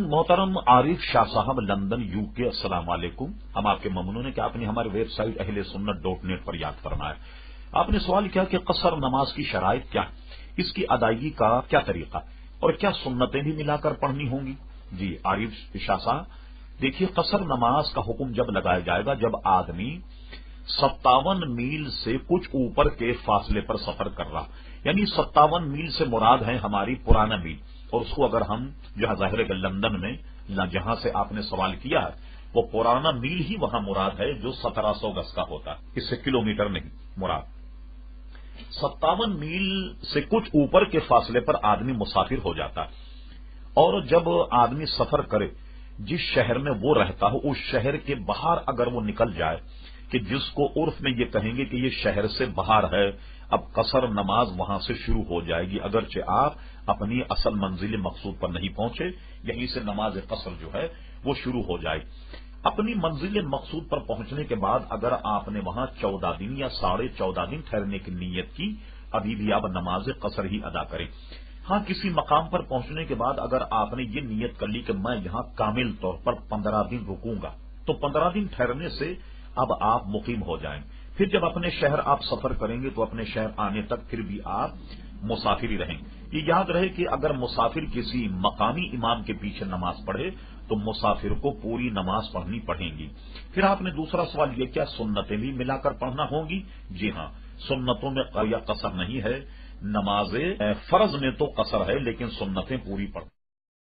محترم عارف شاہ صاحب London UK، السلام علیکم۔ ہم آپ کے ممنون ہیں کہ آپ نے ہماری ویب سائٹ ahlsunnat.net پر یاد فرمایا۔ آپ نے سوال کیا کہ قصر نماز کی شرائط کیا، اس کی ادائیگی کا کیا طریقہ اور کیا سنتیں بھی ملا کر پڑھنی ہوں گی؟ جی عارف شاہ صاحب، دیکھیے قصر نماز کا حکم جب لگایا جائے گا جب آدمی 57 میل سے کچھ اوپر کے فاصلے پر سفر کر رہا، یعنی 57 میل سے مراد ہے ہماری پرانا میل، اور اس کو اگر ہم جہاں ظاہر ہے کہ لندن میں جہاں سے آپ نے سوال کیا ہے وہ پرانا میل ہی وہاں مراد ہے جو 1700 گز کا ہوتا ہے، اس سے کلومیٹر نہیں مراد۔ 57 میل سے کچھ اوپر کے فاصلے پر آدمی مسافر ہو جاتا ہے، اور جب آدمی سفر کرے جس شہر میں وہ رہتا ہو اس شہر کے باہر اگر وہ نکل جائے کہ جس کو عرف میں یہ کہیں گے کہ یہ شہر سے باہر ہے، اب قصر نماز وہاں سے شروع ہو جائے گی، اگرچہ آپ اپنی اصل منزل مقصود پر نہیں پہنچے، یہیں سے نماز قصر جو ہے وہ شروع ہو جائے۔ اپنی منزل مقصود پر پہنچنے کے بعد اگر آپ نے وہاں 14 دن یا 14.5 دن ٹھہرنے کی نیت کی، ابھی بھی آپ نماز قصر ہی ادا کریں۔ ہاں، کسی مقام پر پہنچنے کے بعد اگر آپ نے یہ نیت کر لی کہ میں یہاں کامل طور پر 15 دن رکوں گا، تو 15 دن ٹھہرنے سے اب آپ مقیم ہو جائیں۔ پھر جب اپنے شہر آپ سفر کریں گے تو اپنے شہر آنے تک پھر بھی آپ مسافر ہی رہیں۔ یہ یاد رہے کہ اگر مسافر کسی مقامی امام کے پیچھے نماز پڑھے تو مسافر کو پوری نماز پڑھنی پڑیں گی۔ پھر آپ نے دوسرا سوال یہ کیا سنتیں بھی ملا کر پڑھنا ہوں گی؟ جی ہاں، سنتوں میں یا قصر نہیں ہے، نماز فرض میں تو قصر ہے لیکن سنتیں پوری پڑھ